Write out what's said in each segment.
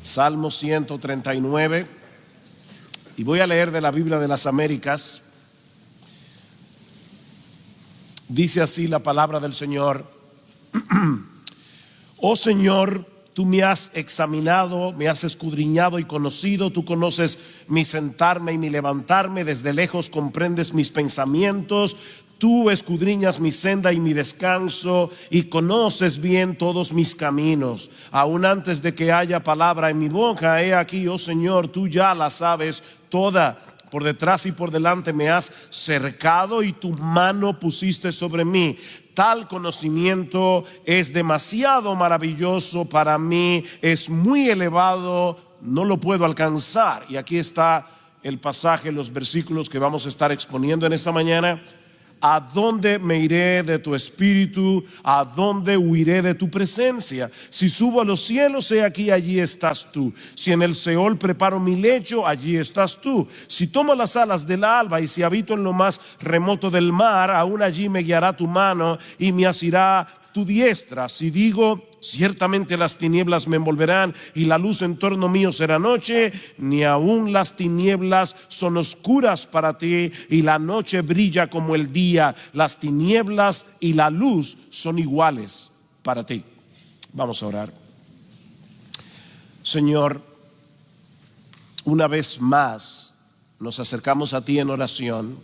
Salmo 139, y voy a leer de la Biblia de las Américas. Dice así la palabra del Señor: Oh Señor, tú me has examinado, me has escudriñado y conocido. Tú conoces mi sentarme y mi levantarme. Desde lejos comprendes mis pensamientos. Tú escudriñas mi senda y mi descanso, y conoces bien todos mis caminos. Aún antes de que haya palabra en mi boca, he aquí, oh Señor, tú ya la sabes toda. Por detrás y por delante me has cercado, y tu mano pusiste sobre mí. Tal conocimiento es demasiado maravilloso para mí, es muy elevado, no lo puedo alcanzar. Y aquí está el pasaje, los versículos que vamos a estar exponiendo en esta mañana. ¿A dónde me iré de tu espíritu? ¿A dónde huiré de tu presencia? Si subo a los cielos, he aquí, allí estás tú. Si en el Seol preparo mi lecho, allí estás tú. Si tomo las alas del alba y si habito en lo más remoto del mar, aún allí me guiará tu mano y me asirá tu diestra. Si digo, ciertamente las tinieblas me envolverán y la luz en torno mío será noche, ni aun las tinieblas son oscuras para ti, y la noche brilla como el día. Las tinieblas y la luz son iguales para ti. Vamos a orar. Señor, una vez más nos acercamos a ti en oración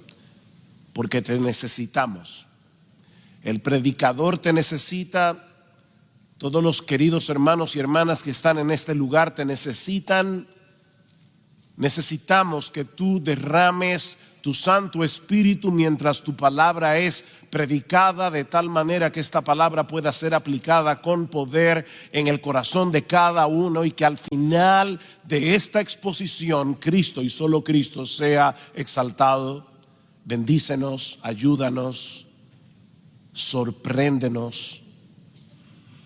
porque te necesitamos. El predicador te necesita. Todos los queridos hermanos y hermanas que están en este lugar te necesitan. Necesitamos que tú derrames tu Santo Espíritu mientras tu palabra es predicada, de tal manera que esta palabra pueda ser aplicada con poder en el corazón de cada uno, y que al final de esta exposición Cristo y solo Cristo sea exaltado. Bendícenos, ayúdanos, sorpréndenos,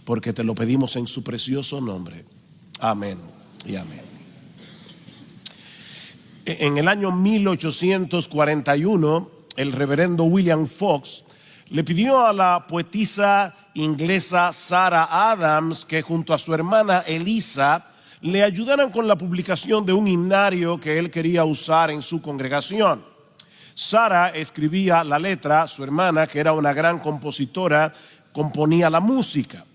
porque te lo pedimos en su precioso nombre. Amén y amén. En el año 1841, el reverendo William Fox le pidió a la poetisa inglesa Sarah Adams que junto a su hermana Eliza le ayudaran con la publicación de un himnario que él quería usar en su congregación. Sarah escribía la letra, su hermana, que era una gran compositora, componía la música.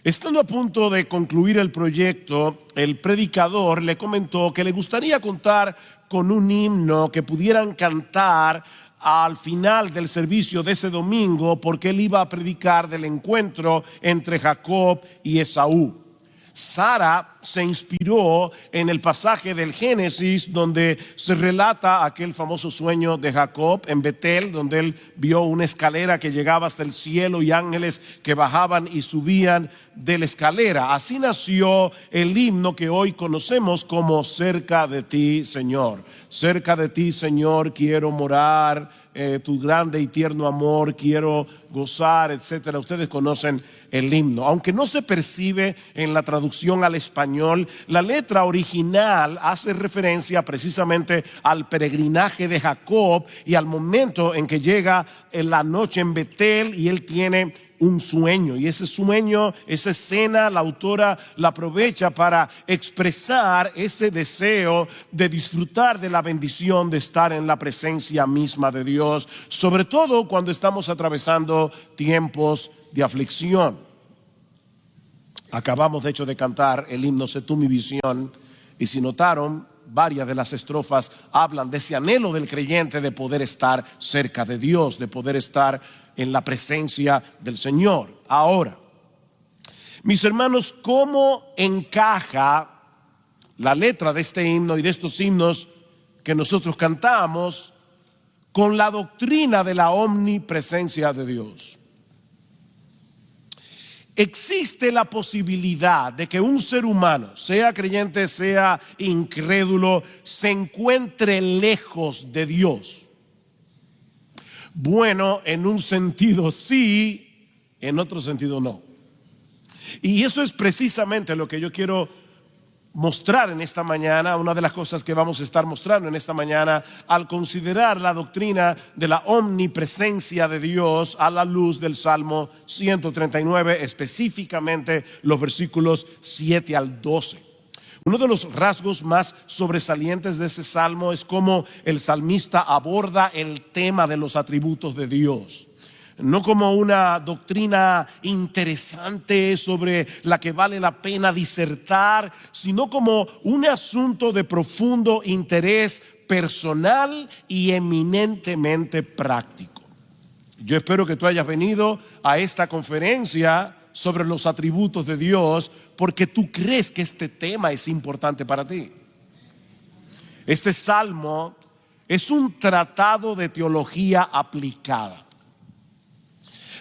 Estando a punto de concluir el proyecto, el predicador le comentó que le gustaría contar con un himno que pudieran cantar al final del servicio de ese domingo, porque él iba a predicar del encuentro entre Jacob y Esaú. Sara se inspiró en el pasaje del Génesis donde se relata aquel famoso sueño de Jacob en Betel, donde él vio una escalera que llegaba hasta el cielo y ángeles que bajaban y subían de la escalera. Así nació el himno que hoy conocemos como Cerca de ti, Señor. Cerca de ti, Señor, quiero morar, tu grande y tierno amor quiero gozar, etcétera. Ustedes conocen el himno. Aunque no se percibe en la traducción al español, la letra original hace referencia precisamente al peregrinaje de Jacob y al momento en que llega en la noche en Betel y él tiene un sueño, y ese sueño, esa escena, la autora la aprovecha para expresar ese deseo de disfrutar de la bendición de estar en la presencia misma de Dios, sobre todo cuando estamos atravesando tiempos de aflicción. Acabamos de hecho de cantar el himno Sé tú mi visión, y si notaron, varias de las estrofas hablan de ese anhelo del creyente de poder estar cerca de Dios, de poder estar en la presencia del Señor. Ahora, mis hermanos, ¿cómo encaja la letra de este himno y de estos himnos que nosotros cantamos con la doctrina de la omnipresencia de Dios? Existe la posibilidad de que un ser humano, sea creyente, sea incrédulo, se encuentre lejos de Dios. Bueno, en un sentido sí, en otro sentido no. Y eso es precisamente lo que yo quiero mostrar en esta mañana, una de las cosas que vamos a estar mostrando en esta mañana al considerar la doctrina de la omnipresencia de Dios a la luz del Salmo 139, específicamente los versículos 7 al 12. Uno de los rasgos más sobresalientes de ese salmo es cómo el salmista aborda el tema de los atributos de Dios. No como una doctrina interesante sobre la que vale la pena disertar, sino como un asunto de profundo interés personal y eminentemente práctico. Yo espero que tú hayas venido a esta conferencia sobre los atributos de Dios porque tú crees que este tema es importante para ti. Este salmo es un tratado de teología aplicada.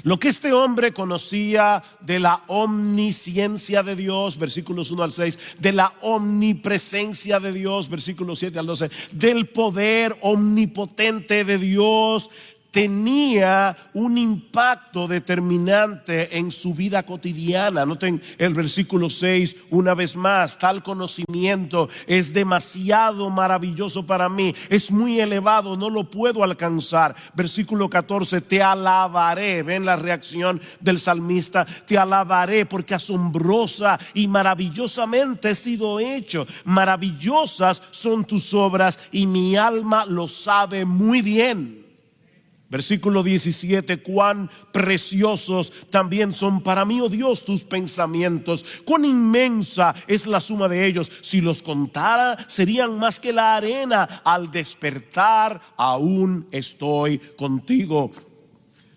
Lo que este hombre conocía de la omnisciencia de Dios, versículos 1 al 6, de la omnipresencia de Dios, versículos 7 al 12, del poder omnipotente de Dios, tenía un impacto determinante en su vida cotidiana. Noten el versículo 6 una vez más: tal conocimiento es demasiado maravilloso para mí, es muy elevado, no lo puedo alcanzar. Versículo 14: te alabaré. Ven la reacción del salmista: te alabaré porque asombrosa y maravillosamente he sido hecho. Maravillosas son tus obras y mi alma lo sabe muy bien. Versículo 17: cuán preciosos también son para mí, oh Dios, tus pensamientos. Cuán inmensa es la suma de ellos. Si los contara, serían más que la arena. Al despertar, aún estoy contigo.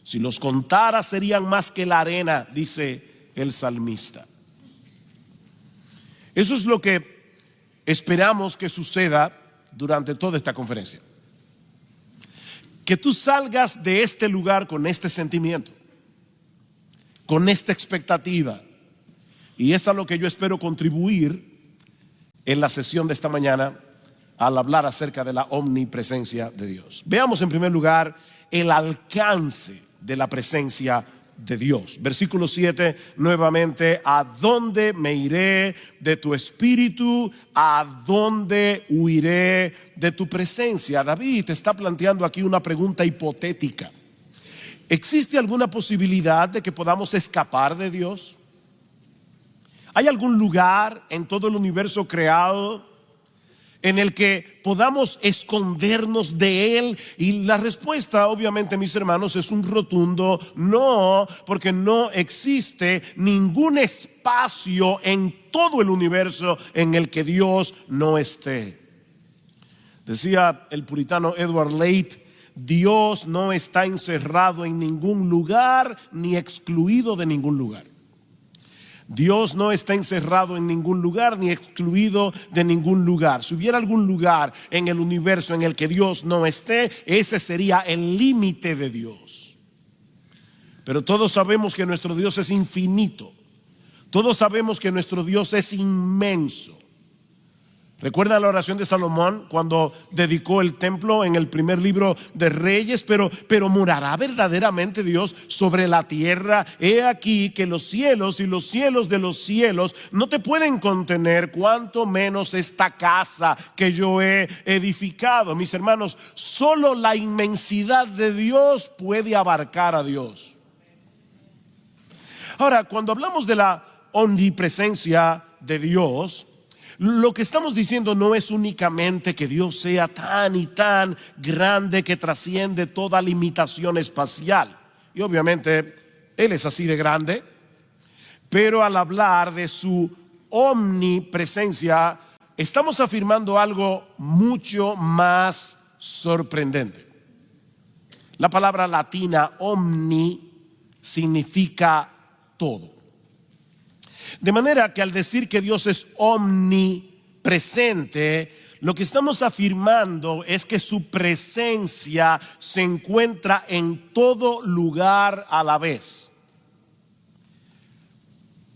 Si los contara, serían más que la arena, dice el salmista. Eso es lo que esperamos que suceda durante toda esta conferencia. Que tú salgas de este lugar con este sentimiento, con esta expectativa. Y es a lo que yo espero contribuir en la sesión de esta mañana al hablar acerca de la omnipresencia de Dios. Veamos en primer lugar el alcance de la presencia de Dios. Versículo 7 nuevamente: ¿a dónde me iré de tu espíritu? ¿A dónde huiré de tu presencia? David está planteando aquí una pregunta hipotética. ¿Existe alguna posibilidad de que podamos escapar de Dios? ¿Hay algún lugar en todo el universo creado en el que podamos escondernos de Él? Y la respuesta, obviamente, mis hermanos, es un rotundo no, porque no existe ningún espacio en todo el universo en el que Dios no esté. Decía el puritano Edward Leite: Dios no está encerrado en ningún lugar ni excluido de ningún lugar. Dios no está encerrado en ningún lugar ni excluido de ningún lugar. Si hubiera algún lugar en el universo en el que Dios no esté, ese sería el límite de Dios. Pero todos sabemos que nuestro Dios es infinito. Todos sabemos que nuestro Dios es inmenso. ¿Recuerdan la oración de Salomón cuando dedicó el templo en el primer libro de Reyes? Pero ¿morará verdaderamente Dios sobre la tierra? He aquí que los cielos y los cielos de los cielos no te pueden contener, cuanto menos esta casa que yo he edificado. Mis hermanos, solo la inmensidad de Dios puede abarcar a Dios. Ahora, cuando hablamos de la omnipresencia de Dios, lo que estamos diciendo no es únicamente que Dios sea tan y tan grande que trasciende toda limitación espacial. Y obviamente Él es así de grande. Pero al hablar de su omnipresencia, estamos afirmando algo mucho más sorprendente. La palabra latina omni significa todo. De manera que al decir que Dios es omnipresente, lo que estamos afirmando es que su presencia se encuentra en todo lugar a la vez.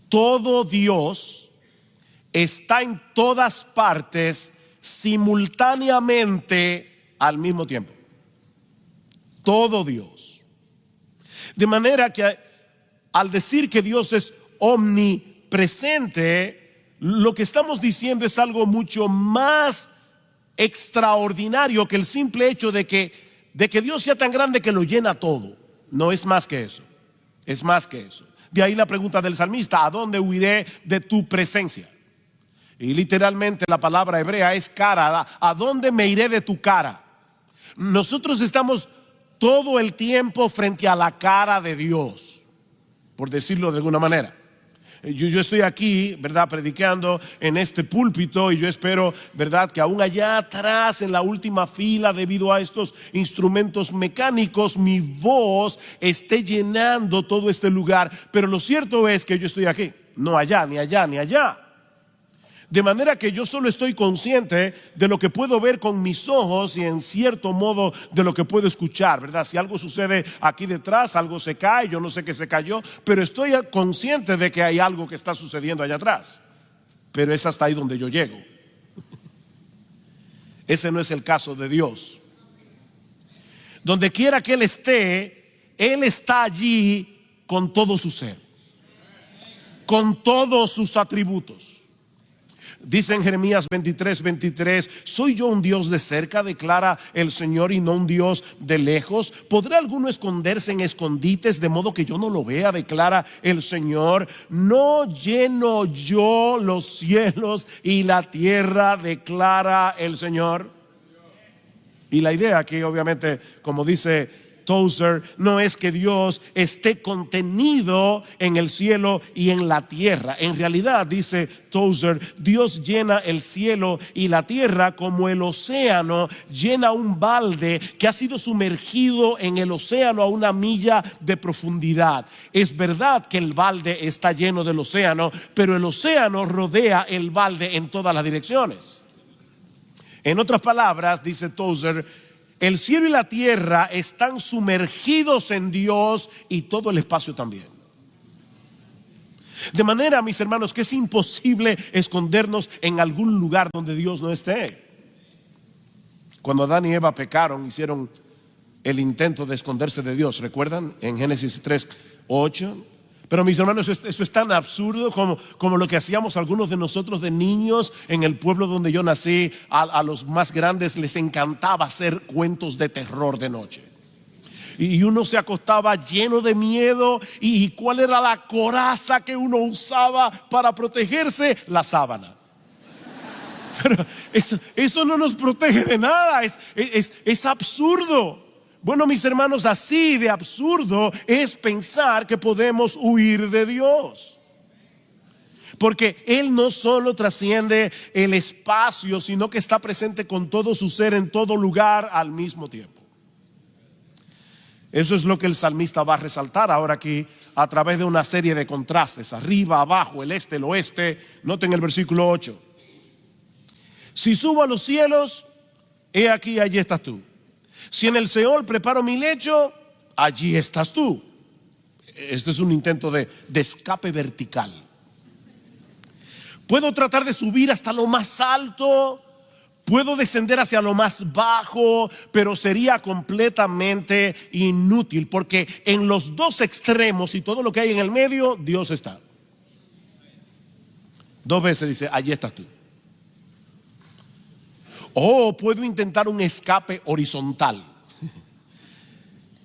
Todo Dios está en todas partes simultáneamente al mismo tiempo. Todo Dios. De manera que al decir que Dios es omnipresente, lo que estamos diciendo es algo mucho más extraordinario que el simple hecho de que Dios sea tan grande que lo llena todo. No es más que eso. Es más que eso. De ahí la pregunta del salmista: ¿a dónde huiré de tu presencia? Y literalmente la palabra hebrea es cara. ¿A dónde me iré de tu cara? Nosotros estamos todo el tiempo frente a la cara de Dios, por decirlo de alguna manera. Yo estoy aquí, ¿verdad?, predicando en este púlpito, y yo espero, ¿verdad?, que aún allá atrás en la última fila, debido a estos instrumentos mecánicos, mi voz esté llenando todo este lugar. Pero lo cierto es que yo estoy aquí, no allá, ni allá, ni allá. De manera que yo solo estoy consciente de lo que puedo ver con mis ojos y en cierto modo de lo que puedo escuchar, ¿verdad? Si algo sucede aquí detrás, algo se cae, yo no sé qué se cayó, pero estoy consciente de que hay algo que está sucediendo allá atrás. Pero es hasta ahí donde yo llego. Ese no es el caso de Dios. Donde quiera que Él está allí con todo su ser, con todos sus atributos. Dice en Jeremías 23:23, ¿soy yo un Dios de cerca?, declara el Señor, y no un Dios de lejos. ¿Podrá alguno esconderse en escondites de modo que yo no lo vea?, declara el Señor. ¿No lleno yo los cielos y la tierra?, declara el Señor. Y la idea aquí, obviamente, como dice Tozer, no es que Dios esté contenido en el cielo y en la tierra. En realidad, dice Tozer, Dios llena el cielo y la tierra como el océano llena un balde que ha sido sumergido en el océano a 1 milla de profundidad. Es verdad que el balde está lleno del océano, pero el océano rodea el balde en todas las direcciones. En otras palabras, dice Tozer, el cielo y la tierra están sumergidos en Dios y todo el espacio también. De manera, mis hermanos, que es imposible escondernos en algún lugar donde Dios no esté. Cuando Adán y Eva pecaron, hicieron el intento de esconderse de Dios, ¿recuerdan? En Génesis 3:8. Pero mis hermanos, eso es tan absurdo como lo que hacíamos algunos de nosotros de niños en el pueblo donde yo nací. A los más grandes les encantaba hacer cuentos de terror de noche. Y uno se acostaba lleno de miedo. ¿Y cuál era la coraza que uno usaba para protegerse? La sábana. Pero eso no nos protege de nada. Es absurdo. Bueno, mis hermanos, así de absurdo es pensar que podemos huir de Dios. Porque Él no solo trasciende el espacio, sino que está presente con todo su ser en todo lugar al mismo tiempo. Eso es lo que el salmista va a resaltar ahora aquí a través de una serie de contrastes: arriba, abajo, el este, el oeste. Noten el versículo 8. Si subo a los cielos, he aquí, allí estás tú. Si en el Seol preparo mi lecho, allí estás tú. Este es un intento de escape vertical. Puedo tratar de subir hasta lo más alto, puedo descender hacia lo más bajo, pero sería completamente inútil, porque en los dos extremos y todo lo que hay en el medio, Dios está. 2 veces dice, allí estás tú. O puedo intentar un escape horizontal,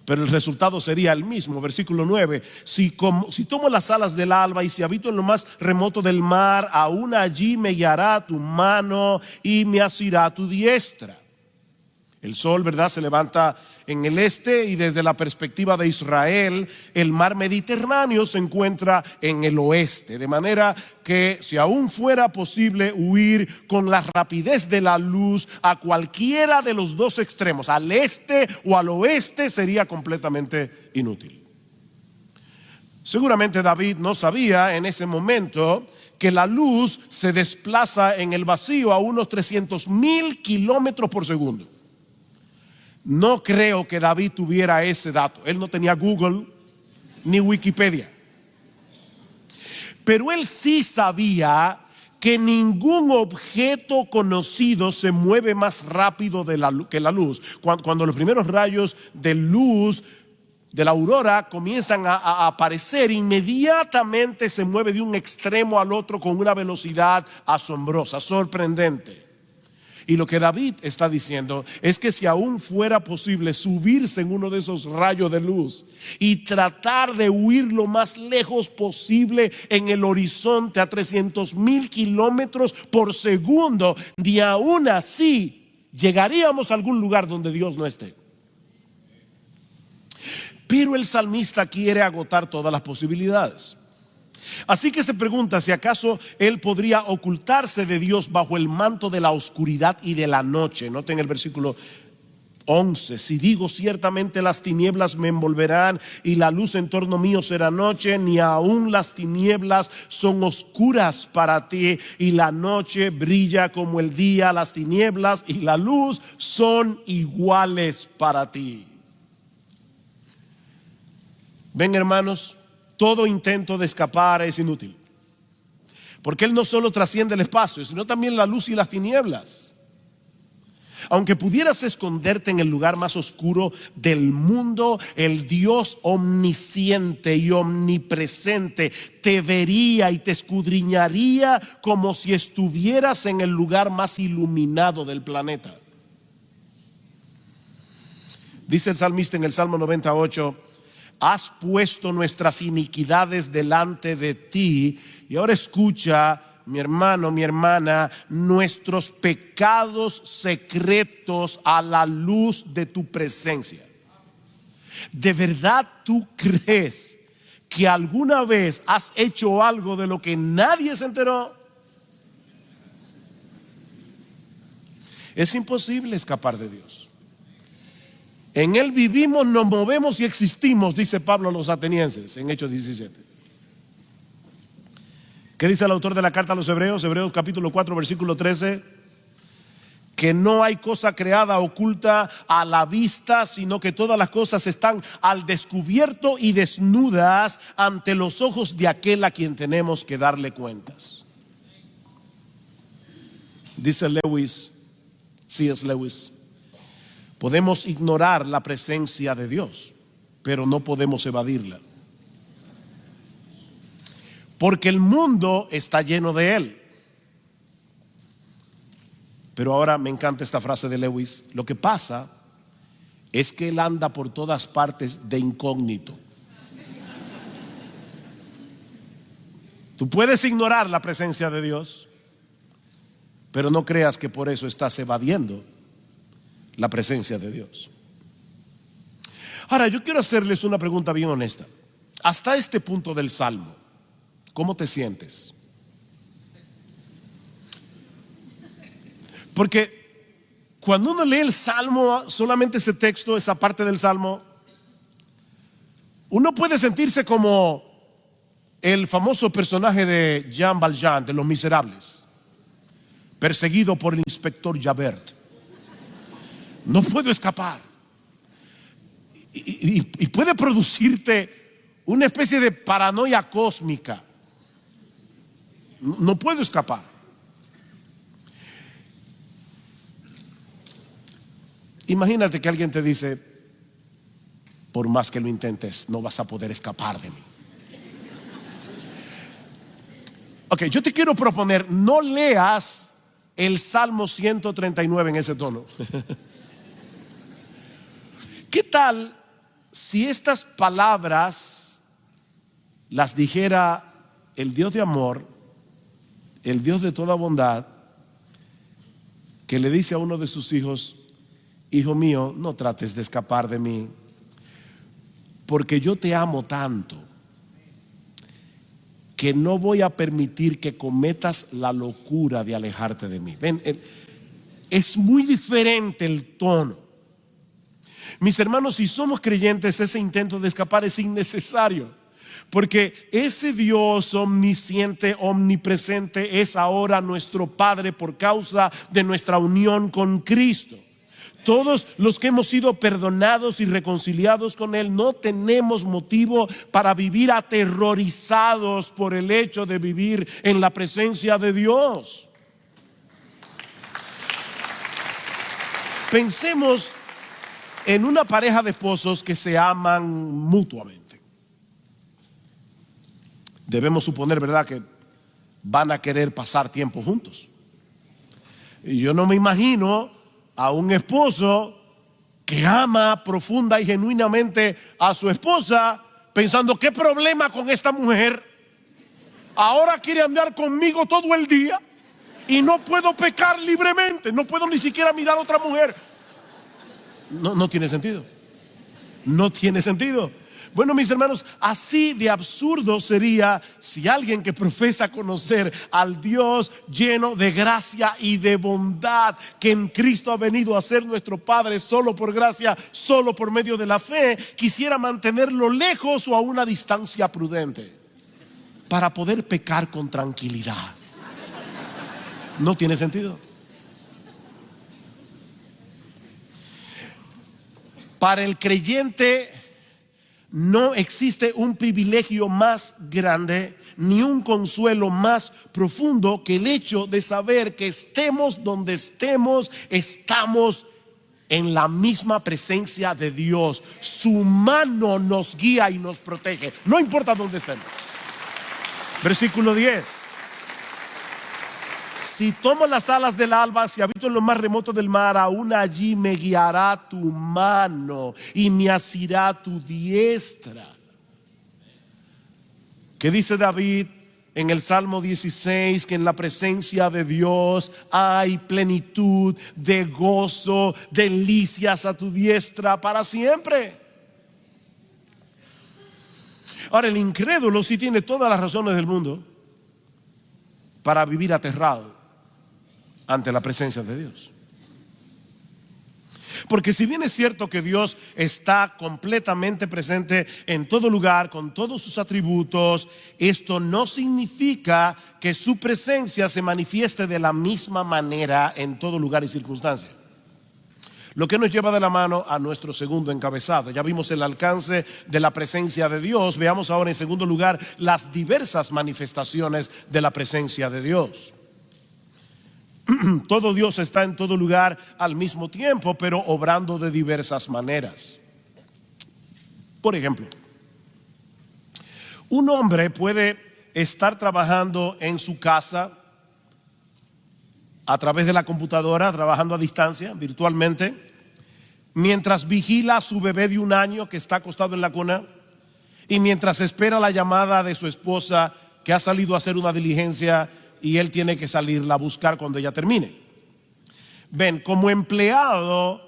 pero el resultado sería el mismo. Versículo 9, si tomo las alas del alba y si habito en lo más remoto del mar, aún allí me guiará tu mano y me asirá tu diestra. El sol, ¿verdad?, se levanta en el este, y desde la perspectiva de Israel, el mar Mediterráneo se encuentra en el oeste. De manera que si aún fuera posible huir con la rapidez de la luz a cualquiera de los dos extremos, al este o al oeste, sería completamente inútil. Seguramente David no sabía en ese momento que la luz se desplaza en el vacío a unos 300,000 kilómetros por segundo. No creo que David tuviera ese dato. Él no tenía Google ni Wikipedia. Pero él sí sabía que ningún objeto conocido se mueve más rápido que la luz. Cuando los primeros rayos de luz de la aurora comienzan a aparecer, inmediatamente se mueve de un extremo al otro con una velocidad asombrosa, sorprendente. Y lo que David está diciendo es que si aún fuera posible subirse en uno de esos rayos de luz y tratar de huir lo más lejos posible en el horizonte a 300,000 kilómetros por segundo, ni aún así llegaríamos a algún lugar donde Dios no esté. Pero el salmista quiere agotar todas las posibilidades. Así que se pregunta si acaso él podría ocultarse de Dios bajo el manto de la oscuridad y de la noche. Noten el versículo 11: si digo ciertamente las tinieblas me envolverán y la luz en torno mío será noche, ni aun las tinieblas son oscuras para ti, y la noche brilla como el día, las tinieblas y la luz son iguales para ti. Ven, hermanos, todo intento de escapar es inútil, porque Él no solo trasciende el espacio, sino también la luz y las tinieblas. Aunque pudieras esconderte en el lugar más oscuro del mundo, el Dios omnisciente y omnipresente te vería y te escudriñaría como si estuvieras en el lugar más iluminado del planeta. Dice el salmista en el Salmo 98: has puesto nuestras iniquidades delante de ti. Y ahora escucha, mi hermano, mi hermana, nuestros pecados secretos a la luz de tu presencia. ¿De verdad tú crees que alguna vez has hecho algo de lo que nadie se enteró? Es imposible escapar de Dios. En Él vivimos, nos movemos y existimos, dice Pablo a los atenienses en Hechos 17. ¿Qué dice el autor de la carta a los Hebreos? Hebreos capítulo 4 versículo 13: que no hay cosa creada oculta a la vista, sino que todas las cosas están al descubierto y desnudas ante los ojos de aquel a quien tenemos que darle cuentas. Dice C.S. Lewis: podemos ignorar la presencia de Dios, pero no podemos evadirla, porque el mundo está lleno de Él. Pero ahora me encanta esta frase de Lewis: lo que pasa es que Él anda por todas partes de incógnito. Tú puedes ignorar la presencia de Dios, pero no creas que por eso estás evadiendo la presencia de Dios. Ahora, yo quiero hacerles una pregunta bien honesta. Hasta este punto del Salmo, ¿cómo te sientes? Porque cuando uno lee el Salmo, solamente ese texto, esa parte del Salmo, uno puede sentirse como el famoso personaje de Jean Valjean de Los Miserables, perseguido por el inspector Javert. No puedo escapar. Y puede producirte una especie de paranoia cósmica. No puedo escapar. Imagínate que alguien te dice: por más que lo intentes, no vas a poder escapar de mí. Ok, yo te quiero proponer: no leas el Salmo 139 en ese tono. ¿Qué tal si estas palabras las dijera el Dios de amor, el Dios de toda bondad, que le dice a uno de sus hijos: hijo mío, no trates de escapar de mí, porque yo te amo tanto que no voy a permitir que cometas la locura de alejarte de mí? Ven, es muy diferente el tono. Mis hermanos, si somos creyentes, ese intento de escapar es innecesario, porque ese Dios omnisciente, omnipresente, es ahora nuestro Padre por causa de nuestra unión con Cristo. Todos los que hemos sido perdonados y reconciliados con Él, no tenemos motivo para vivir aterrorizados por el hecho de vivir en la presencia de Dios. Pensemos en una pareja de esposos que se aman mutuamente. Debemos suponer, ¿verdad?, que van a querer pasar tiempo juntos. Y yo no me imagino a un esposo que ama profunda y genuinamente a su esposa pensando, ¿qué problema con esta mujer? Ahora quiere andar conmigo todo el día y no puedo pecar libremente, no puedo ni siquiera mirar a otra mujer. No tiene sentido. No tiene sentido. Bueno, mis hermanos, así de absurdo sería si alguien que profesa conocer al Dios lleno de gracia y de bondad, que en Cristo ha venido a ser nuestro Padre solo por gracia, solo por medio de la fe, quisiera mantenerlo lejos o a una distancia prudente para poder pecar con tranquilidad. No tiene sentido. Para el creyente no existe un privilegio más grande ni un consuelo más profundo que el hecho de saber que estemos donde estemos, estamos en la misma presencia de Dios. Su mano nos guía y nos protege, no importa dónde estemos. Versículo 10. Si tomo las alas del alba, si habito en lo más remoto del mar, aún allí me guiará tu mano y me asirá tu diestra. ¿Qué dice David en el Salmo 16? Que en la presencia de Dios hay plenitud de gozo, delicias a tu diestra para siempre. Ahora, el incrédulo sí tiene todas las razones del mundo para vivir aterrado ante la presencia de Dios. Porque si bien es cierto que Dios está completamente presente en todo lugar, con todos sus atributos, esto no significa que su presencia se manifieste de la misma manera en todo lugar y circunstancia. Lo que nos lleva de la mano a nuestro segundo encabezado. Ya vimos el alcance de la presencia de Dios. Veamos ahora en segundo lugar las diversas manifestaciones de la presencia de Dios. Todo Dios está en todo lugar al mismo tiempo, pero obrando de diversas maneras. Por ejemplo, un hombre puede estar trabajando en su casa a través de la computadora, trabajando a distancia, virtualmente, mientras vigila a su bebé de 1 año que está acostado en la cuna y mientras espera la llamada de su esposa que ha salido a hacer una diligencia y él tiene que salirla a buscar cuando ella termine. Ven, como empleado,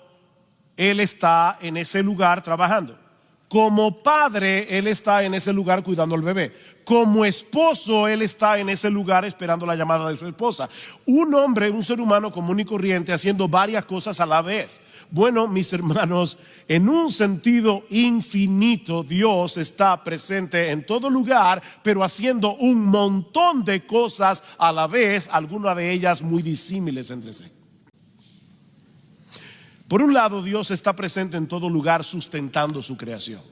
él está en ese lugar trabajando. Como padre, él está en ese lugar cuidando al bebé. Como esposo, él está en ese lugar esperando la llamada de su esposa. Un hombre, un ser humano común y corriente, haciendo varias cosas a la vez. Bueno, mis hermanos, en un sentido infinito, Dios está presente en todo lugar, pero haciendo un montón de cosas a la vez, algunas de ellas muy disímiles entre sí. Por un lado, Dios está presente en todo lugar sustentando su creación.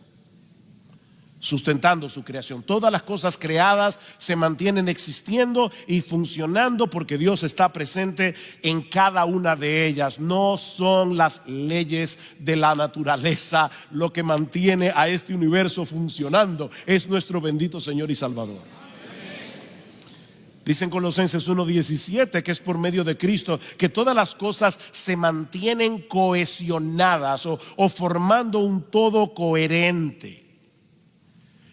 Sustentando su creación. Todas las cosas creadas se mantienen existiendo y funcionando porque Dios está presente en cada una de ellas. No son las leyes de la naturaleza lo que mantiene a este universo funcionando. Es nuestro bendito Señor y Salvador. Dicen Colosenses 1:17 que es por medio de Cristo que todas las cosas se mantienen cohesionadas o formando un todo coherente.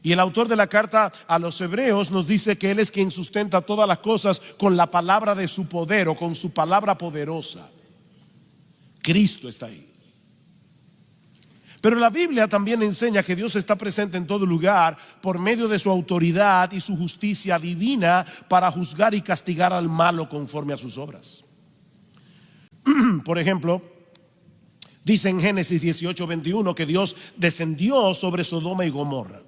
Y el autor de la carta a los Hebreos nos dice que Él es quien sustenta todas las cosas con la palabra de su poder o con su palabra poderosa. Cristo está ahí. Pero la Biblia también enseña que Dios está presente en todo lugar por medio de su autoridad y su justicia divina para juzgar y castigar al malo conforme a sus obras. Por ejemplo, dice en Génesis 18:21 que Dios descendió sobre Sodoma y Gomorra.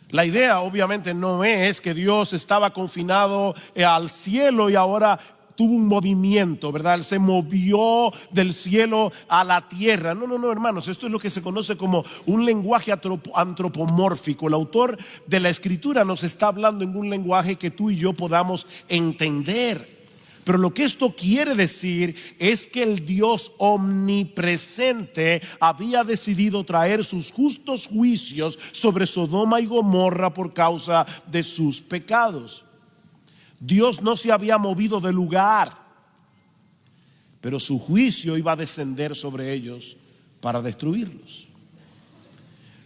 La idea obviamente no es que Dios estaba confinado al cielo y ahora tuvo un movimiento, ¿verdad? Él se movió del cielo a la tierra. No, hermanos, esto es lo que se conoce como un lenguaje antropomórfico. El autor de la escritura nos está hablando en un lenguaje que tú y yo podamos entender. Pero lo que esto quiere decir es que el Dios omnipresente había decidido traer sus justos juicios sobre Sodoma y Gomorra por causa de sus pecados. Dios no se había movido de lugar. pero su juicio iba a descender sobre ellos para destruirlos.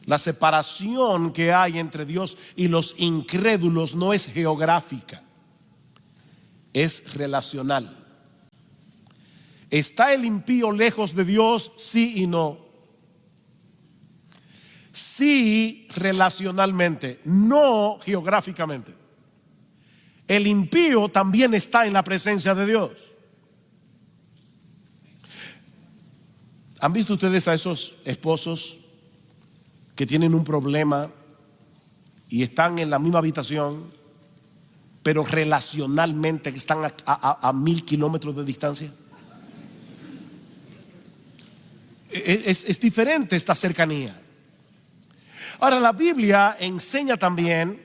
La separación que hay entre Dios y los incrédulos no es geográfica, es relacional. ¿Está el impío lejos de Dios? Sí y no. Sí, relacionalmente, no geográficamente. El impío también está en la presencia de Dios. ¿Han visto ustedes a esos esposos que tienen un problema y están en la misma habitación, pero relacionalmente están a 1000 kilómetros de distancia? Es diferente esta cercanía. Ahora, la Biblia enseña también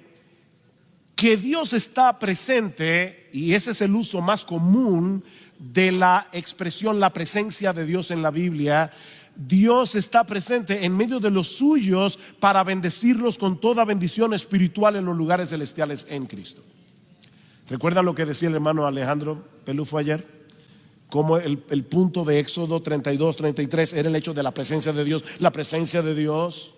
que Dios está presente, y ese es el uso más común de la expresión la presencia de Dios en la Biblia. Dios está presente en medio de los suyos para bendecirlos con toda bendición espiritual en los lugares celestiales en Cristo. ¿Recuerdan lo que decía el hermano Alejandro Pelufo ayer? Como el punto de Éxodo 32, 33 era el hecho de la presencia de Dios. La presencia de Dios,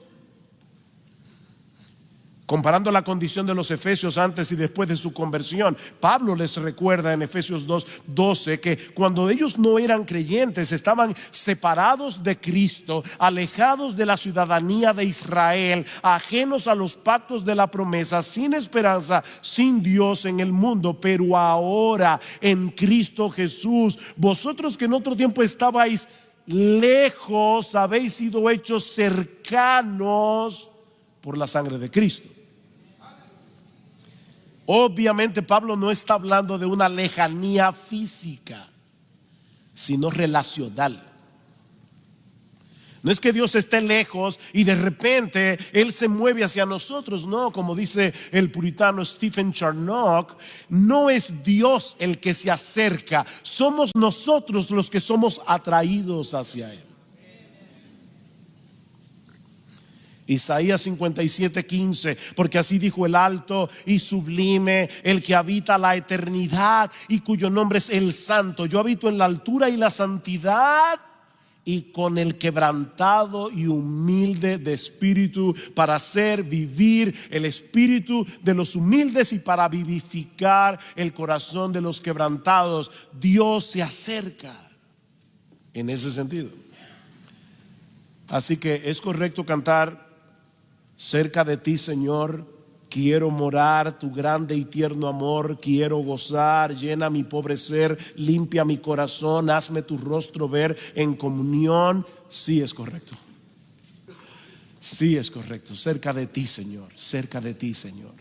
comparando la condición de los efesios antes y después de su conversión, Pablo les recuerda en Efesios 2:12 que cuando ellos no eran creyentes, estaban separados de Cristo, alejados de la ciudadanía de Israel, ajenos a los pactos de la promesa, sin esperanza, sin Dios en el mundo. Pero ahora en Cristo Jesús, vosotros que en otro tiempo estabais lejos, habéis sido hechos cercanos por la sangre de Cristo. Obviamente Pablo no está hablando de una lejanía física, sino relacional. No es que Dios esté lejos y de repente Él se mueve hacia nosotros. No, como dice el puritano Stephen Charnock, no es Dios el que se acerca, somos nosotros los que somos atraídos hacia Él. Isaías 57:15, porque así dijo el alto y sublime, el que habita la eternidad y cuyo nombre es el Santo. Yo habito en la altura y la santidad, y con el quebrantado y humilde de espíritu, para hacer vivir el espíritu de los humildes y para vivificar el corazón de los quebrantados. Dios se acerca en ese sentido. Así que es correcto cantar: cerca de ti, Señor, quiero morar, tu grande y tierno amor quiero gozar. Llena mi pobre ser, limpia mi corazón, hazme tu rostro ver en comunión. Sí, es correcto. Sí, es correcto. Cerca de ti, Señor, cerca de ti, Señor.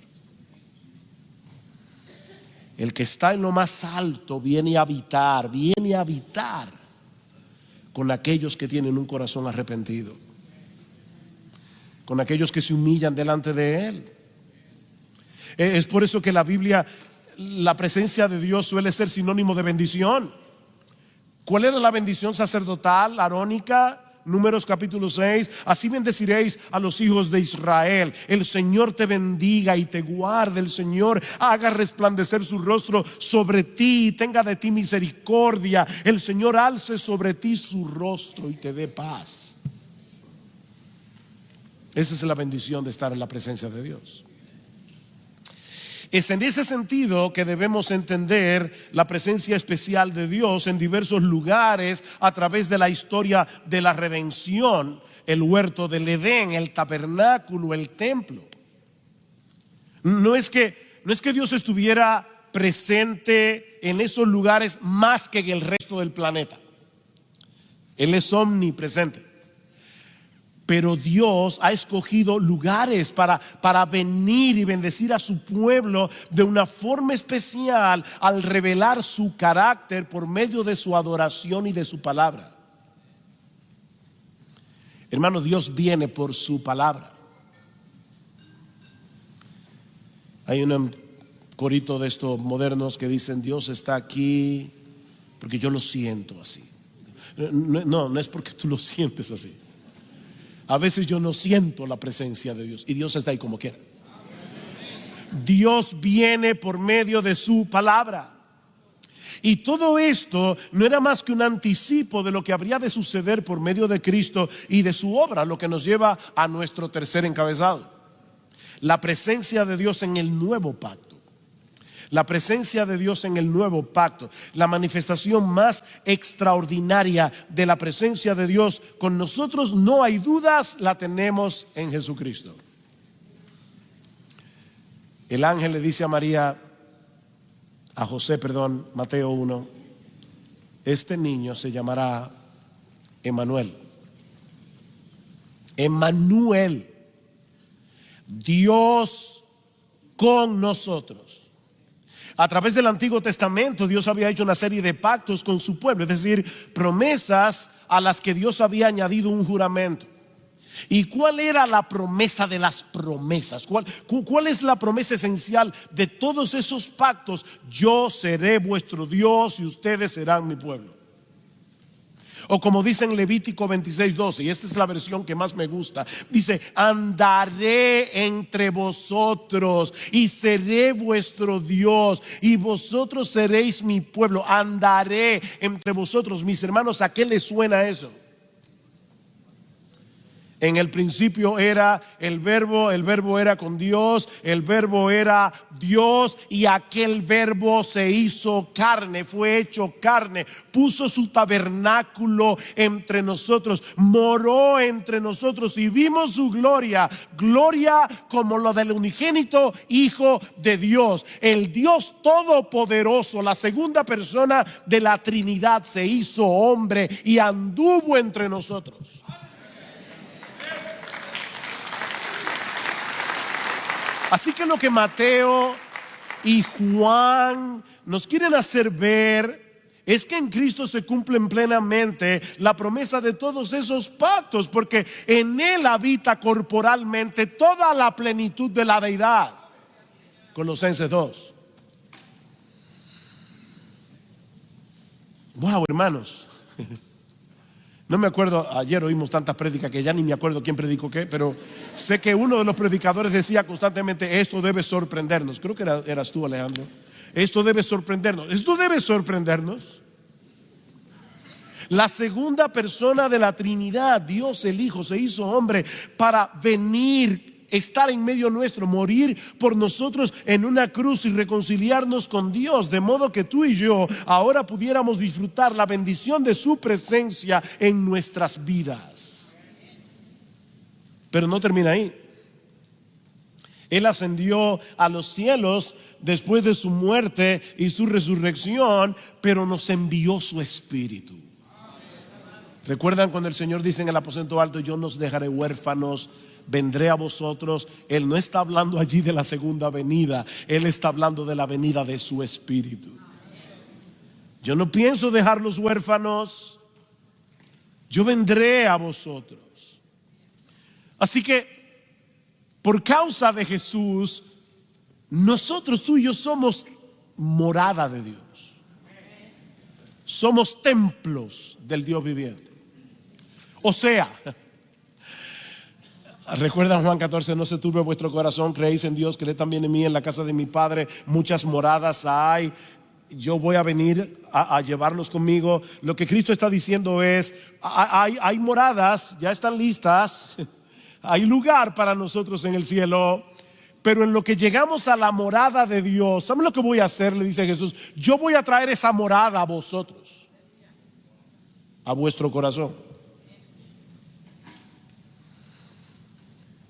El que está en lo más alto viene a habitar con aquellos que tienen un corazón arrepentido, con aquellos que se humillan delante de Él. Es por eso que la Biblia, la presencia de Dios suele ser sinónimo de bendición. ¿Cuál era la bendición sacerdotal, arónica? Números capítulo 6: así bendeciréis a los hijos de Israel. El Señor te bendiga y te guarde. El Señor haga resplandecer su rostro sobre ti y tenga de ti misericordia. El Señor alce sobre ti su rostro y te dé paz. Esa es la bendición de estar en la presencia de Dios. Es en ese sentido que debemos entender la presencia especial de Dios en diversos lugares a través de la historia de la redención: el huerto del Edén, el tabernáculo, el templo. No es que Dios estuviera presente en esos lugares más que en el resto del planeta. Él es omnipresente. Pero Dios ha escogido lugares para venir y bendecir a su pueblo de una forma especial al revelar su carácter por medio de su adoración y de su palabra. Hermano, Dios viene por su palabra. Hay un corito de estos modernos que dicen: Dios está aquí porque yo lo siento así. No es porque tú lo sientes así. A veces yo no siento la presencia de Dios y Dios está ahí como quiera. Dios viene por medio de su palabra. Y todo esto no era más que un anticipo de lo que habría de suceder por medio de Cristo y de su obra, lo que nos lleva a nuestro tercer encabezado: la presencia de Dios en el nuevo pacto. La presencia de Dios en el nuevo pacto, la manifestación más extraordinaria de la presencia de Dios con nosotros, no hay dudas, la tenemos en Jesucristo. El ángel le dice a José, Mateo 1, este niño se llamará Emmanuel. Emmanuel, Dios con nosotros. A través del Antiguo Testamento Dios había hecho una serie de pactos con su pueblo, es decir, promesas a las que Dios había añadido un juramento. ¿Y cuál era la promesa de las promesas? ¿Cuál es la promesa esencial de todos esos pactos? Yo seré vuestro Dios y ustedes serán mi pueblo. O como dice en Levítico 26:12, y esta es la versión que más me gusta, dice: andaré entre vosotros y seré vuestro Dios y vosotros seréis mi pueblo. Andaré entre vosotros. Mis hermanos, ¿a qué les suena eso? En el principio era el verbo era con Dios, el verbo era Dios, y aquel verbo se hizo carne, fue hecho carne, puso su tabernáculo entre nosotros, moró entre nosotros y vimos su gloria, gloria como lo del unigénito Hijo de Dios. El Dios Todopoderoso, la segunda persona de la Trinidad, se hizo hombre y anduvo entre nosotros. Así que lo que Mateo y Juan nos quieren hacer ver es que en Cristo se cumplen plenamente la promesa de todos esos pactos, porque en Él habita corporalmente toda la plenitud de la deidad. Colosenses 2. Wow, hermanos. No me acuerdo, ayer oímos tantas prédicas que ya ni me acuerdo quién predicó qué, pero sé que uno de los predicadores decía constantemente: esto debe sorprendernos. Creo que eras tú, Alejandro. Esto debe sorprendernos. Esto debe sorprendernos. La segunda persona de la Trinidad, Dios el Hijo, se hizo hombre para venir, estar en medio nuestro, morir por nosotros en una cruz y reconciliarnos con Dios, de modo que tú y yo ahora pudiéramos disfrutar la bendición de su presencia en nuestras vidas. Pero no termina ahí. Él ascendió a los cielos después de su muerte y su resurrección, pero nos envió su Espíritu. ¿Recuerdan cuando el Señor dice en el aposento alto: yo no os dejaré huérfanos, vendré a vosotros? Él no está hablando allí de la segunda venida, Él está hablando de la venida de su Espíritu. Yo no pienso dejarlos huérfanos, yo vendré a vosotros. Así que por causa de Jesús, nosotros, tú y yo, somos morada de Dios. Somos templos del Dios viviente. O sea, recuerdan Juan 14: no se turbe vuestro corazón, creéis en Dios, creed también en mí. En la casa de mi Padre muchas moradas hay. Yo voy a venir a llevarlos conmigo. Lo que Cristo está diciendo es: hay moradas, ya están listas, hay lugar para nosotros en el cielo. Pero en lo que llegamos a la morada de Dios, ¿saben lo que voy a hacer? Le dice Jesús: yo voy a traer esa morada a vosotros, a vuestro corazón.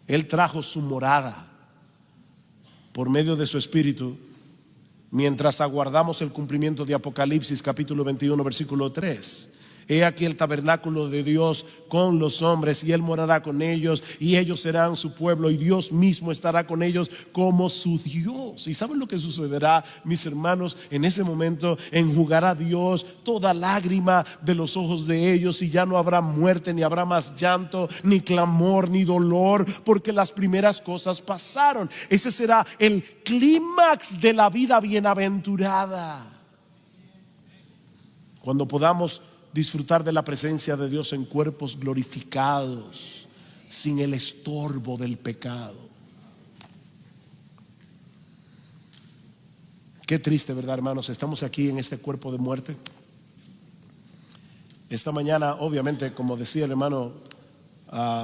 Él trajo su morada por medio de su Espíritu, mientras aguardamos el cumplimiento de Apocalipsis capítulo 21 versículo 3. He aquí el tabernáculo de Dios con los hombres, y Él morará con ellos, y ellos serán su pueblo, y Dios mismo estará con ellos como su Dios. ¿Y saben lo que sucederá, mis hermanos? En ese momento enjugará Dios toda lágrima de los ojos de ellos, y ya no habrá muerte, ni habrá más llanto, ni clamor, ni dolor, porque las primeras cosas pasaron. Ese será el clímax de la vida bienaventurada, cuando podamos disfrutar de la presencia de Dios en cuerpos glorificados, sin el estorbo del pecado. Qué triste, ¿verdad, hermanos? Estamos aquí en este cuerpo de muerte. Esta mañana, obviamente, como decía el hermano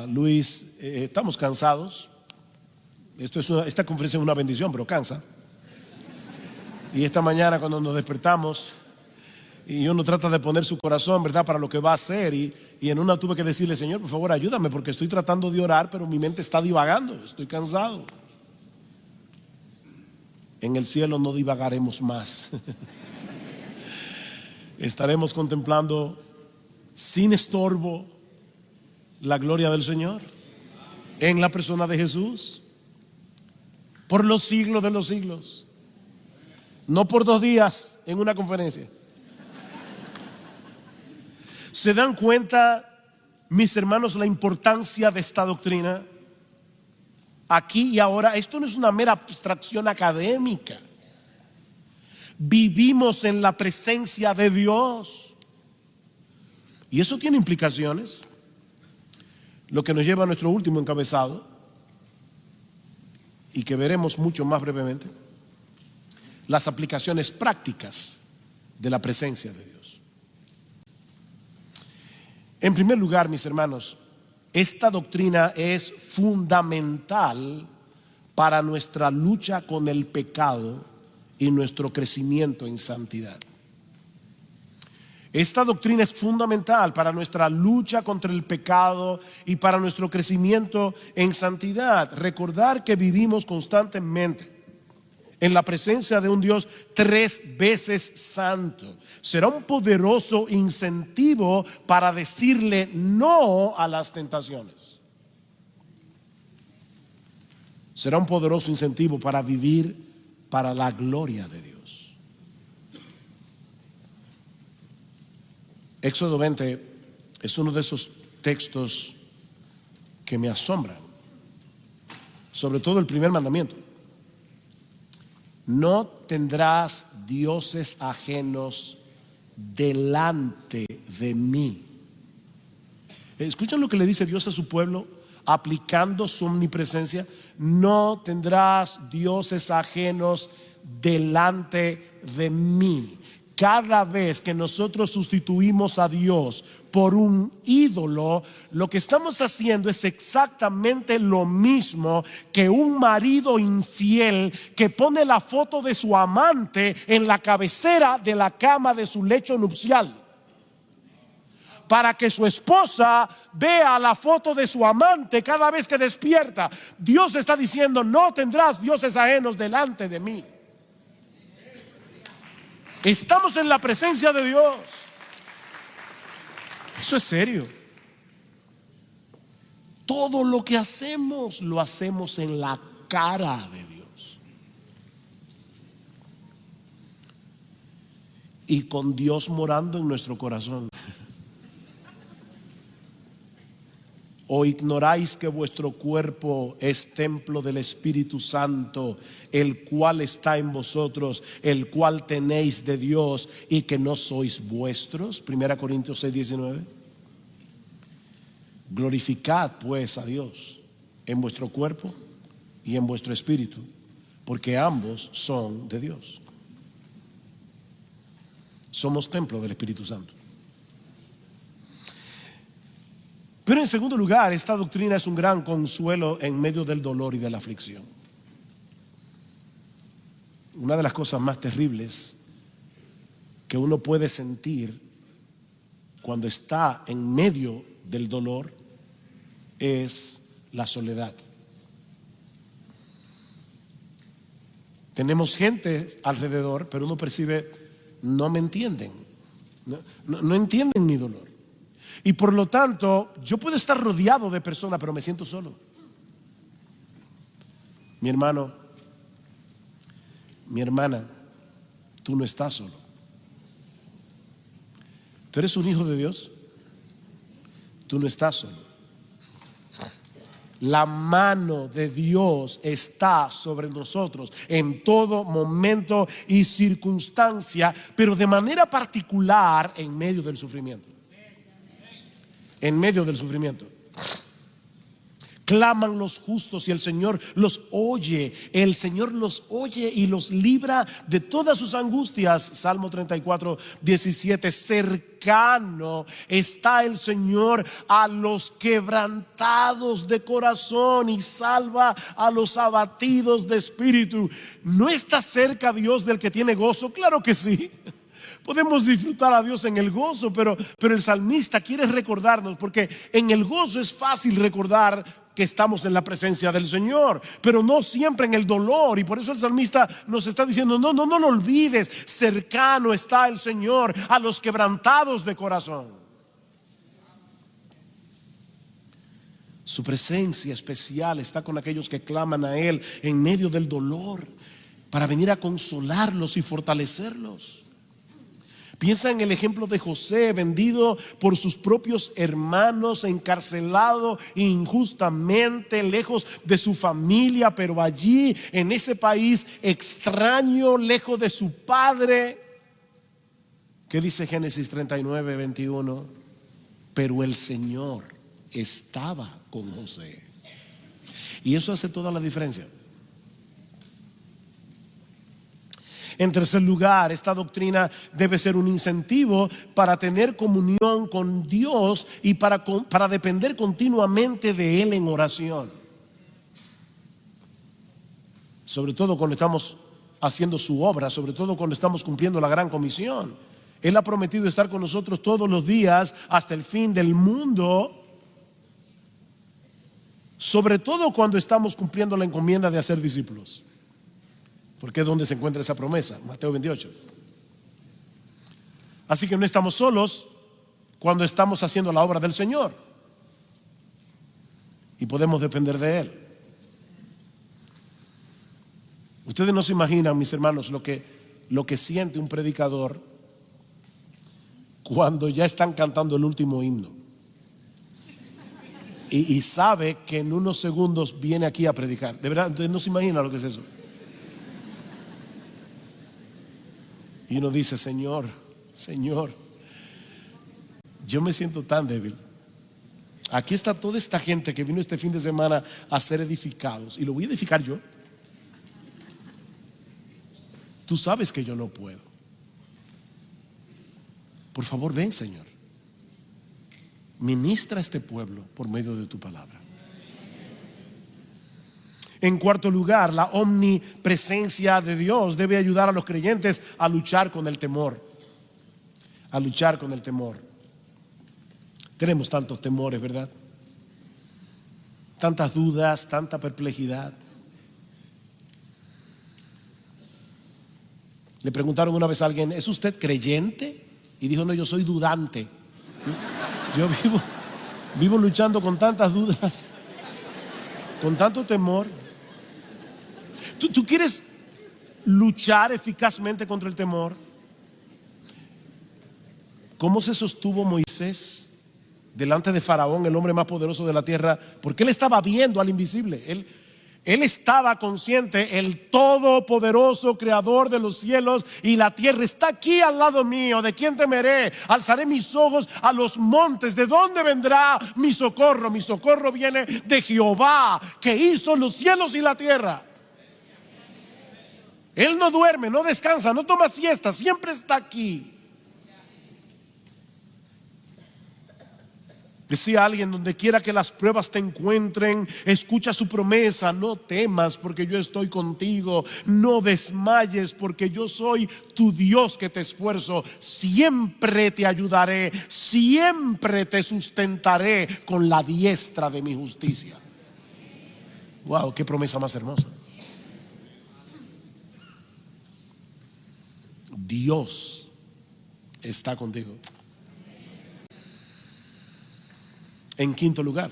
Luis, estamos cansados. Esta conferencia es una bendición, pero cansa. Y esta mañana cuando nos despertamos y uno trata de poner su corazón, ¿verdad?, para lo que va a hacer, y en una tuve que decirle: Señor, por favor, ayúdame, porque estoy tratando de orar, pero mi mente está divagando, estoy cansado. En el cielo no divagaremos más. Estaremos contemplando sin estorbo la gloria del Señor en la persona de Jesús por los siglos de los siglos. No por 2 días en una conferencia. ¿Se dan cuenta, mis hermanos, la importancia de esta doctrina? Aquí y ahora, esto no es una mera abstracción académica. Vivimos en la presencia de Dios. Y eso tiene implicaciones. Lo que nos lleva a nuestro último encabezado, y que veremos mucho más brevemente: las aplicaciones prácticas de la presencia de Dios. En primer lugar, mis hermanos, esta doctrina es fundamental para nuestra lucha con el pecado y nuestro crecimiento en santidad. Esta doctrina es fundamental para nuestra lucha contra el pecado y para nuestro crecimiento en santidad. Recordar que vivimos constantemente en la presencia de un Dios 3 veces santo será un poderoso incentivo para decirle no a las tentaciones. Será un poderoso incentivo para vivir para la gloria de Dios. Éxodo 20 es uno de esos textos que me asombran, sobre todo el primer mandamiento: no tendrás dioses ajenos delante de mí. ¿Escuchan lo que le dice Dios a su pueblo aplicando su omnipresencia? No tendrás dioses ajenos delante de mí. Cada vez que nosotros sustituimos a Dios por un ídolo, lo que estamos haciendo es exactamente lo mismo que un marido infiel que pone la foto de su amante en la cabecera de la cama de su lecho nupcial, para que su esposa vea la foto de su amante cada vez que despierta. Dios está diciendo: no tendrás dioses ajenos delante de mí. Estamos en la presencia de Dios. Eso es serio. Todo lo que hacemos lo hacemos en la cara de Dios, y con Dios morando en nuestro corazón. ¿O ignoráis que vuestro cuerpo es templo del Espíritu Santo, el cual está en vosotros, el cual tenéis de Dios, y que no sois vuestros? 1 Corintios 6:19. Glorificad pues a Dios en vuestro cuerpo y en vuestro espíritu, porque ambos son de Dios. Somos templo del Espíritu Santo. Pero en segundo lugar, esta doctrina es un gran consuelo en medio del dolor y de la aflicción. Una de las cosas más terribles que uno puede sentir cuando está en medio del dolor es la soledad. Tenemos gente alrededor, pero uno percibe: no me entienden, no entienden mi dolor. Y por lo tanto, yo puedo estar rodeado de personas, pero me siento solo. Mi hermano, mi hermana, tú no estás solo. Tú eres un hijo de Dios. Tú no estás solo. La mano de Dios está sobre nosotros en todo momento y circunstancia, pero de manera particular en medio del sufrimiento. En medio del sufrimiento. Claman los justos y el Señor los oye. El Señor los oye y los libra de todas sus angustias. Salmo 34, 17. Cercano está el Señor a los quebrantados de corazón y salva a los abatidos de espíritu. ¿No está cerca Dios del que tiene gozo? Claro que sí. Podemos disfrutar a Dios en el gozo, pero el salmista quiere recordarnos, porque en el gozo es fácil recordar que estamos en la presencia del Señor, pero no siempre en el dolor. Y por eso el salmista nos está diciendo: no lo olvides, cercano está el Señor a los quebrantados de corazón. Su presencia especial está con aquellos que claman a Él en medio del dolor, para venir a consolarlos y fortalecerlos. Piensa en el ejemplo de José, vendido por sus propios hermanos, encarcelado injustamente, lejos de su familia, pero allí en ese país extraño, lejos de su padre. ¿Qué dice Génesis 39, 21? Pero el Señor estaba con José. Y eso hace toda la diferencia. En tercer lugar, esta doctrina debe ser un incentivo para tener comunión con Dios y para depender continuamente de Él en oración. Sobre todo cuando estamos haciendo su obra, sobre todo cuando estamos cumpliendo la gran comisión. Él ha prometido estar con nosotros todos los días hasta el fin del mundo. Sobre todo cuando estamos cumpliendo la encomienda de hacer discípulos. Porque es donde se encuentra esa promesa, Mateo 28. Así que no estamos solos cuando estamos haciendo la obra del Señor, y podemos depender de Él. Ustedes no se imaginan, mis hermanos, lo que siente un predicador cuando ya están cantando el último himno y sabe que en unos segundos viene aquí a predicar. De verdad, ustedes no se imaginan lo que es eso. Y uno dice: Señor, yo me siento tan débil. Aquí está toda esta gente que vino este fin de semana a ser edificados, y lo voy a edificar yo. Tú sabes que yo no puedo. Por favor, ven, Señor. Ministra a este pueblo por medio de tu palabra. En cuarto lugar, la omnipresencia de Dios debe ayudar a los creyentes a luchar con el temor. A luchar con el temor. Tenemos tantos temores, ¿verdad? Tantas dudas, tanta perplejidad. Le preguntaron una vez a alguien: ¿es usted creyente? Y dijo: no, yo soy dudante. Yo vivo luchando con tantas dudas, con tanto temor. ¿Tú quieres luchar eficazmente contra el temor? ¿Cómo se sostuvo Moisés delante de Faraón, el hombre más poderoso de la tierra? Porque él estaba viendo al invisible. Él estaba consciente: el todopoderoso creador de los cielos y la tierra está aquí al lado mío. ¿De quién temeré? Alzaré mis ojos a los montes. ¿De dónde vendrá mi socorro? Mi socorro viene de Jehová, que hizo los cielos y la tierra. Él no duerme, no descansa, no toma siesta, siempre está aquí. Decía alguien: donde quiera que las pruebas te encuentren, escucha su promesa: no temas, porque yo estoy contigo. No desmayes, porque yo soy tu Dios que te esfuerzo. Siempre te ayudaré, siempre te sustentaré con la diestra de mi justicia. Wow, qué promesa más hermosa. Dios está contigo. En quinto lugar,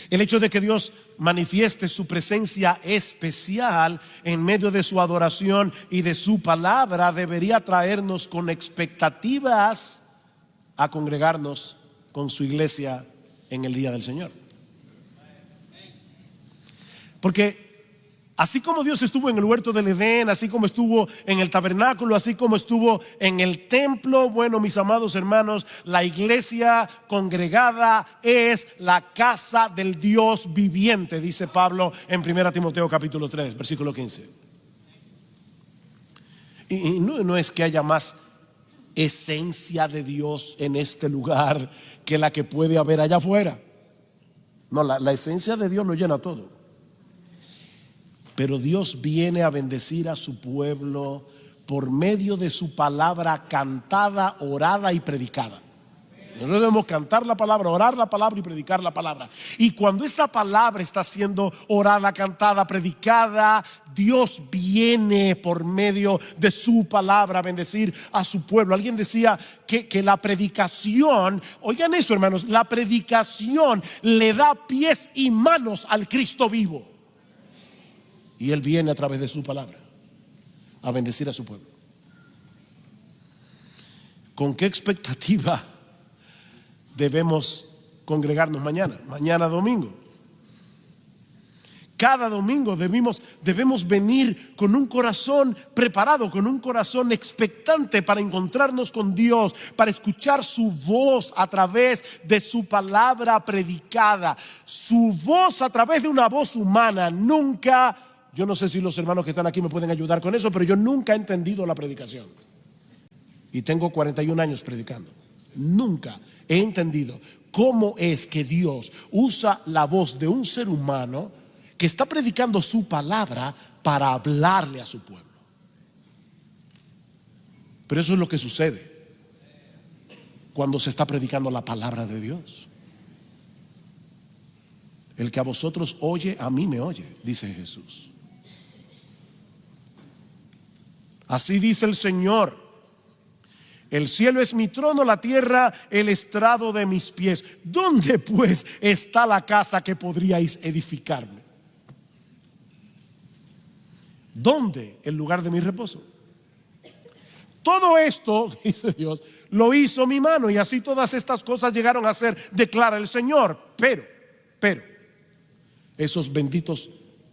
el hecho de que Dios manifieste su presencia especial en medio de su adoración y de su palabra debería traernos con expectativas a congregarnos con su iglesia en el día del Señor. Porque Así como Dios estuvo en el huerto del Edén, así como estuvo en el tabernáculo, así como estuvo en el templo, bueno, mis amados hermanos, la iglesia congregada es la casa del Dios viviente, dice Pablo en 1 Timoteo capítulo 3, versículo 15. Y no es que haya más esencia de Dios en este lugar que la que puede haber allá afuera. No, la esencia de Dios lo llena todo. Pero Dios viene a bendecir a su pueblo por medio de su palabra cantada, orada y predicada. Nosotros debemos cantar la palabra, orar la palabra y predicar la palabra. Y cuando esa palabra está siendo orada, cantada, predicada, Dios viene por medio de su palabra a bendecir a su pueblo. Alguien decía que la predicación, oigan eso hermanos, la predicación le da pies y manos al Cristo vivo. Y Él viene a través de su palabra a bendecir a su pueblo. ¿Con qué expectativa debemos congregarnos mañana? Mañana domingo. Cada domingo debemos venir con un corazón preparado, con un corazón expectante para encontrarnos con Dios, para escuchar su voz a través de su palabra predicada. Su voz a través de una voz humana. Nunca, yo no sé si los hermanos que están aquí me pueden ayudar con eso, pero yo nunca he entendido la predicación. Y tengo 41 años predicando. Nunca he entendido cómo es que Dios usa la voz de un ser humano que está predicando su palabra para hablarle a su pueblo. Pero eso es lo que sucede cuando se está predicando la palabra de Dios. El que a vosotros oye, a mí me oye, dice Jesús. Así dice el Señor: el cielo es mi trono, la tierra el estrado de mis pies. ¿Dónde pues está la casa que podríais edificarme? ¿Dónde el lugar de mi reposo? Todo esto, dice Dios, lo hizo mi mano, y así todas estas cosas llegaron a ser, declara el Señor. Pero, esos benditos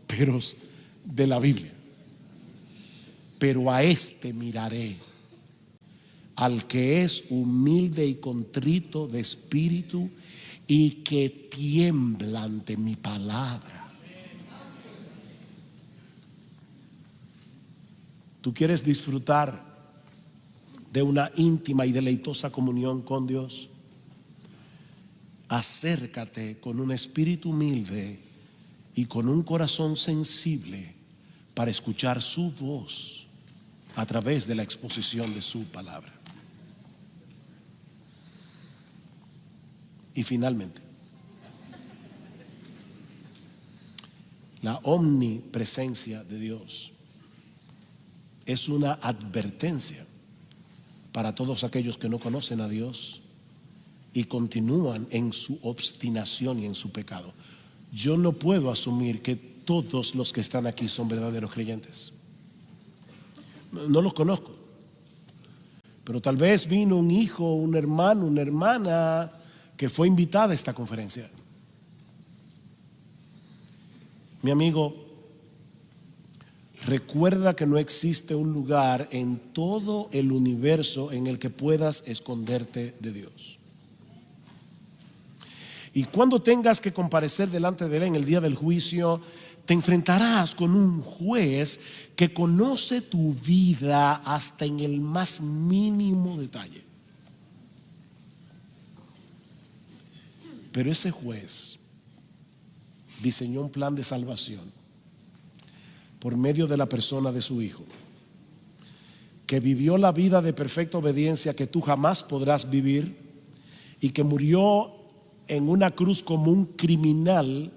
peros de la Biblia. Pero a este miraré, al que es humilde y contrito de espíritu y que tiembla ante mi palabra. ¿Tú quieres disfrutar de una íntima y deleitosa comunión con Dios? Acércate con un espíritu humilde y con un corazón sensible para escuchar su voz a través de la exposición de su palabra. Y finalmente, la omnipresencia de Dios es una advertencia para todos aquellos que no conocen a Dios y continúan en su obstinación y en su pecado. Yo no puedo asumir que todos los que están aquí son verdaderos creyentes. No los conozco, pero tal vez vino un hijo, un hermano, una hermana que fue invitada a esta conferencia. Mi amigo, recuerda que no existe un lugar en todo el universo en el que puedas esconderte de Dios. Y cuando tengas que comparecer delante de Él en el día del juicio, te enfrentarás con un juez que conoce tu vida hasta en el más mínimo detalle. Pero ese juez diseñó un plan de salvación por medio de la persona de su Hijo, que vivió la vida de perfecta obediencia que tú jamás podrás vivir, y que murió en una cruz como un criminal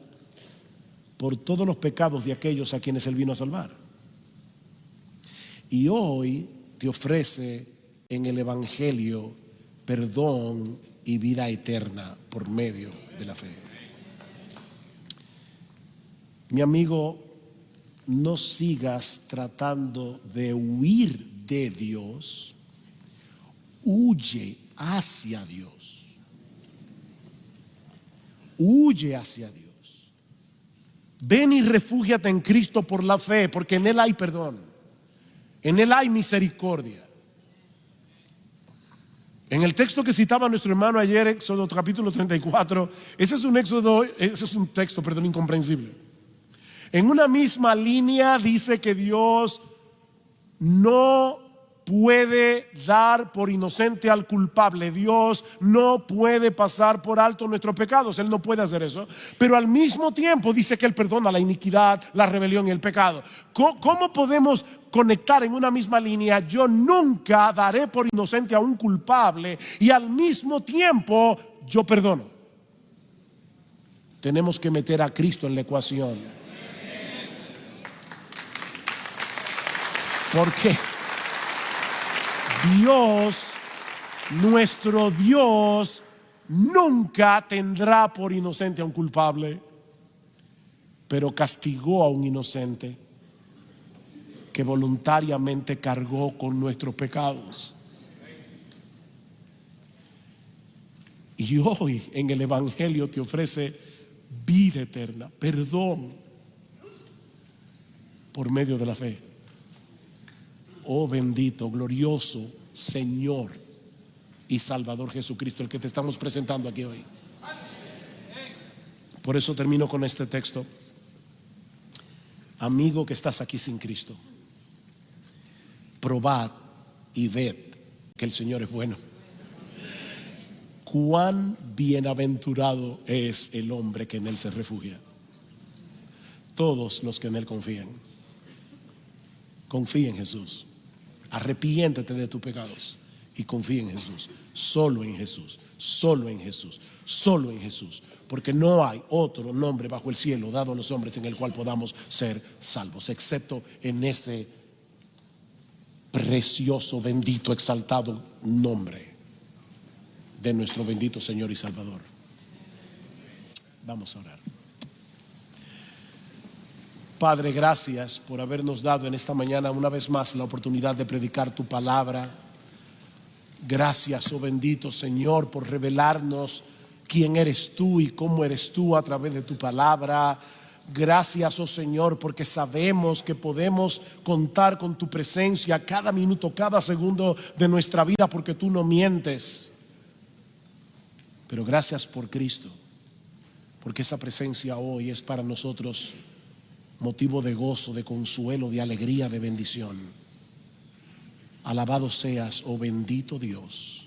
por todos los pecados de aquellos a quienes Él vino a salvar. Y hoy te ofrece en el Evangelio perdón y vida eterna por medio de la fe. Mi amigo, no sigas tratando de huir de Dios, huye hacia Dios. Huye hacia Dios. Ven y refúgiate en Cristo por la fe, porque en Él hay perdón, en Él hay misericordia. En el texto que citaba nuestro hermano ayer, Éxodo capítulo 34, ese es un texto, incomprensible. En una misma línea dice que Dios no puede dar por inocente al culpable. Dios no puede pasar por alto nuestros pecados. Él no puede hacer eso. Pero al mismo tiempo dice que Él perdona la iniquidad, la rebelión y el pecado. ¿Cómo podemos conectar en una misma línea? Yo nunca daré por inocente a un culpable y al mismo tiempo yo perdono. Tenemos que meter a Cristo en la ecuación. ¿Por qué? Dios, nuestro Dios, nunca tendrá por inocente a un culpable, pero castigó a un inocente que voluntariamente cargó con nuestros pecados. Y hoy en el Evangelio te ofrece vida eterna, perdón por medio de la fe. Oh bendito, glorioso Señor y Salvador Jesucristo, el que te estamos presentando aquí hoy. Por eso termino con este texto. Amigo que estás aquí sin Cristo, probad y ved que el Señor es bueno. Cuán bienaventurado es el hombre que en Él se refugia. Todos los que en Él confían. Confía en Jesús. Arrepiéntete de tus pecados y confía en Jesús. Solo en Jesús, solo en Jesús, solo en Jesús. Porque no hay otro nombre bajo el cielo dado a los hombres en el cual podamos ser salvos, excepto en ese precioso, bendito, exaltado nombre de nuestro bendito Señor y Salvador. Vamos a orar. Padre, gracias por habernos dado en esta mañana una vez más la oportunidad de predicar tu palabra. Gracias, oh bendito Señor, por revelarnos quién eres tú y cómo eres tú a través de tu palabra. Gracias, oh Señor, porque sabemos que podemos contar con tu presencia cada minuto, cada segundo de nuestra vida, porque tú no mientes. Pero gracias por Cristo, porque esa presencia hoy es para nosotros motivo de gozo, de consuelo, de alegría, de bendición. Alabado seas, oh bendito Dios.